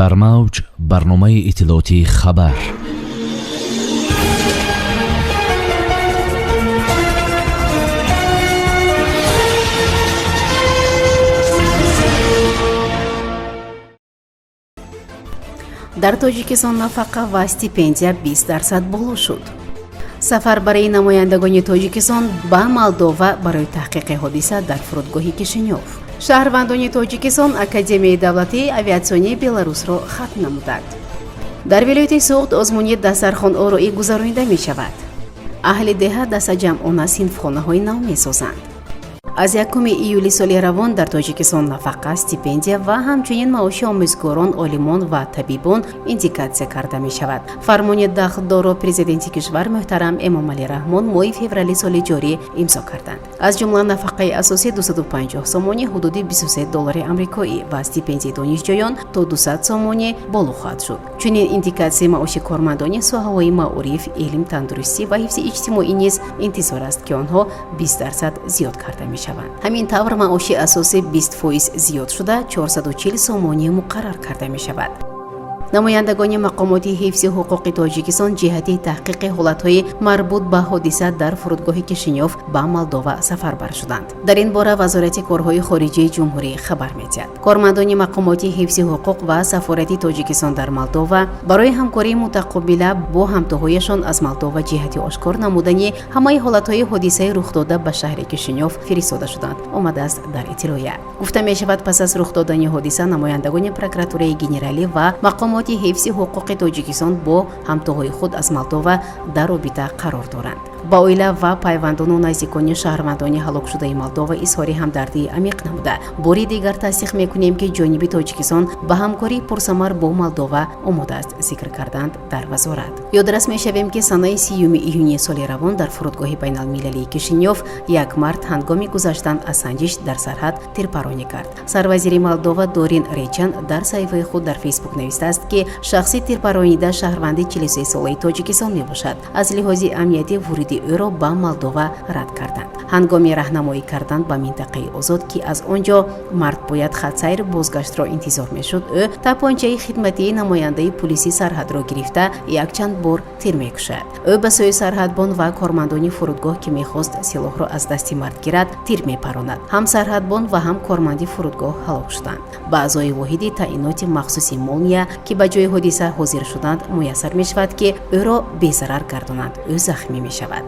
дар мавҷ барномаи иттилоотии хабар. дар тоҷикистон нафақа ва стипендия 20% боло шуд. сафар барои намояндагони тоҷикистон ба Молдова барои таҳқиқи ҳодиса дар фурудгоҳи Кишинёв. шаҳрвандони тоҷикистон Академияи давлатии авиатсионии Беларусро хатм намуданд. дар вилояти Суғд озмуни дастархонороӣ гузаронида мешавад. аҳли деҳа дастаҷамъона синфхонаҳои нав месозанд. аз 1 июли соли равон дар тоҷикистон нафақа, стипендия ва ҳамчунин маоши омӯзгорон, олимон ва табибон индикатсия карда мешавад. фармони дахлдоро президенти кишвар муҳтарам Эмомалӣ Раҳмон моҳи феврали соли ҷорӣ имзо карданд. аз ҷумла нафақаи асосӣ 250 сомонӣ ҳудуди 23 доллари амрикоӣ ва стипендияи донишҷӯён то 200 сомонӣ боло хоҳад шуд. чунин индикатсияи маоши кормандони соҳаҳои маъриф, илм, тандурустӣ ва ҳифзи иҷтимоӣ низ интизор аст ки онҳо 20% зиёд карда мешаванд. ҳамин тавр маоши асосӣ 20% зиёд шуда 440 сомонӣ муқаррар карда мешавад. намояндагони мақомоти ҳифзи ҳуқуқи тоҷикистон ҷиҳати таҳқиқи ҳолатҳои марбут ба ҳодиса дар фурудгоҳи Кишинёв ба Молдова сафарбар шуданд. дар ин бора вазорати корҳои хориҷии ҷумҳурӣ хабар медиҳад. кормандони мақомоти ҳифзи ҳуқуқ ва сафорати тоҷикистон дар Молдова барои ҳамкории мутақобила бо ҳамтоҳояшон аз Молдова ҷиҳати ошкор намудани ҳамаи ҳолатҳои ҳодисаи рухдода ба шаҳри Кишинёв фиристода шуданд, омадааст дар иттилоя. гуфта мешавад, пас аз рух додани ҳодиса намояндагони прокуратураи генералӣ ва мақомоти ҳифзи ҳуқуқи тоҷикистон бо ҳамтоҳои худ аз Молдова дар робита қарор доранд. ба оила ва пайвандону наздикони шаҳрвандони ҳалокшудаи Молдова изҳори ҳамдардии амиқ намуда, бори дигар тасдиқ мекунем, ки ҷониби Тоҷикистон ба ҳамкории пурсамар бо Молдова омода аст, зикр карданд дар вазорат. ёдрас мешавем, ки санаи 30 июни соли равон дар фурудгоҳи байналмилалии Кишинёв як мард ҳангоми гузаштан аз санҷиш дар сарҳад тирпаронӣ кард. сарвазири Молдова Дорин Речан дар саҳифаи худ дар фейсбук навистааст, ки шахси тирпаронида шаҳрванди 43 солаи Тоҷикистон мебошад. аз лиҳози амнияти вуруди ӯро ба Молдова рад карданд. ҳангоми раҳнамоӣ кардан ба минтақаи озод, ки аз он ҷо мард бояд хатсайр бозгаштро интизор мешуд, ӯ тапончаи хидматии намояндаи пулиси сарҳадро гирифта якчанд бор тир мекушад. ӯ ба сӯи сарҳадбон ва кормандони фурудгоҳ, ки мехост силоҳро аз дасти мард гирад, тир мепаронад. ҳам сарҳадбон ва ҳам корманди фурудгоҳ ҳалок шуданд. ба аъзои воҳиди таъиноти махсуси Молния, ки ба ҷои ҳодиса ҳозир шуданд, муяссар мешавад, ки ӯро безарар гардонанд. ӯ захмӣ мешавад.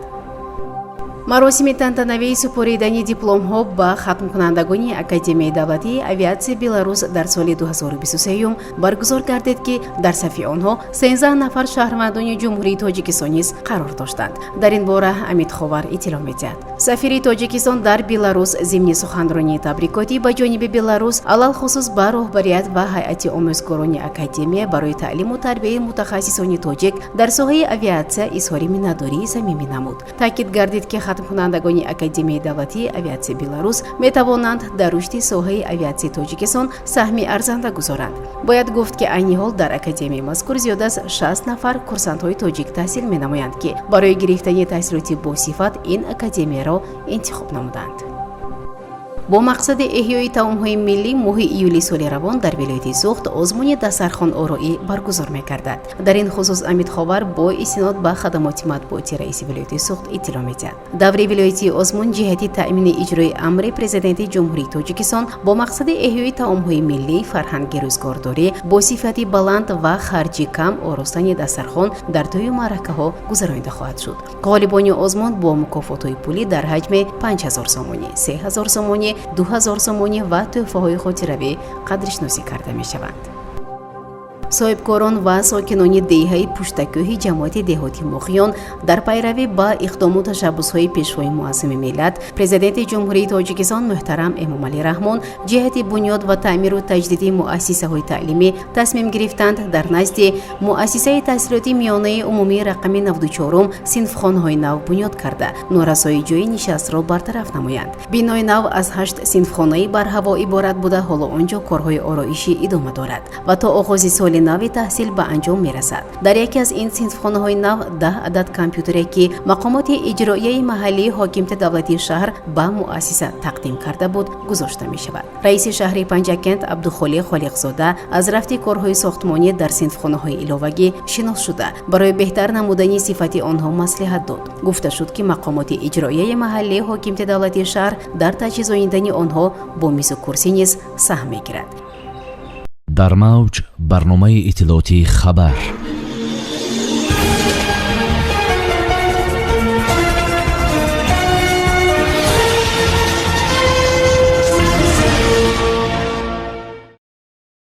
маросими тантанавии супоридани дипломҳо ба хатмкунандагони Академияи давлатии авиатсияи Беларус дар соли 2023 баргузор гардид, ки дар сафи онҳо 13 нафар шаҳрвандони ҷумҳурии Тоҷикистон низ қарор доштанд. дар ин бора Ҳамид Ховар иттилоъ медиҳад. сафири Тоҷикистон дар Беларус зимни суханронии табрикотӣ ба ҷониби Беларус алалхусус ба роҳбарият ва ҳайати омӯзгорони Академия барои таълиму тарбияи мутахассисони тоҷик дар соҳаи авиатсия изҳори миннатдории самимӣ намуд. таъкид гардид, ки хатмкунандагони Академияи давлатии авиатсияи Беларус метавонанд дар рушди соҳаи авиатсияи Тоҷикистон саҳми арзанда гузоранд. бояд гуфт, ки айни ҳол дар академияи мазкур зиёда аз 60 нафар курсантҳои тоҷик таҳсил менамоянд, ки барои гирифтани таҳсилоти босифат ин академияро интихоб намуданд. бо мақсади эҳёи таомҳои миллӣ моҳи июли соли равон дар вилояти Суғд озмуни дастархонороӣ баргузор мекардад. дар ин хусус Амид Ховар бо истинод ба хадамоти матбуоти раиси вилояти Суғд иттилоъ медиҳад. даври вилояти озмун ҷиҳати таъмини иҷрои амри президенти ҷумҳурии Тоҷикистон бо мақсади эҳёи таомҳои миллӣ, фарҳанги рӯзгордорӣ бо сифати баланд ва харҷи кам оростани дастархон дар тӯю маъракаҳо гузаронида хоҳад шуд. ғолибони озмун бо мукофотҳои пулӣ дар ҳаҷми 5000 сомонӣ, 3000 сомонӣ, 2000 сомонӣ ва тӯҳфаҳои хотиравӣ қадришносӣ карда мешаванд. соҳибкорон ва сокинони деҳаи пуштакӯҳи ҷамоати деҳоти Мохиён дар пайравӣ ба иқдому ташаббусҳои пешвои муассими миллат президенти ҷумҳурии Тоҷикистон муҳтарам Эмомалӣ Раҳмон ҷиҳати бунёд ва таъмиру таҷдиди муассисаҳои таълимӣ тасмим гирифтанд. дар назди муассисаи таҳсилоти миёнаи умумии рақами 94 синфхонаҳои нав бунёд карда, норасои ҷои нишастро бартараф намоянд. бинои нав аз 8 синфхонаи барҳаво иборат буда, ҳоло он ҷо корҳои ороишӣ идома дорад ва то оғози соли нави таҳсил ба анҷом мерасад. Дар яке аз ин синфхонаҳои нав 10 адад компютере ки мақомоти иҷроияи маҳаллии ҳокимияти давлатии шаҳр ба муассиса тақдим карда буд гузошта мешавад. раиси шаҳри Панҷакент Абдухолиқ Холиқзода аз рафти корҳои сохтмонӣ дар синфхонаҳои иловагӣ шинос шуда барои беҳтар намудани сифати онҳо маслиҳат дод. гуфта шуд ки мақомоти иҷроияи маҳаллии ҳокимияти давлатии шаҳр дар таҷҳизоидани онҳо бо мизу курсӣ низ саҳм мегирад. дар мавҷ барномаи иттилоотии хабар.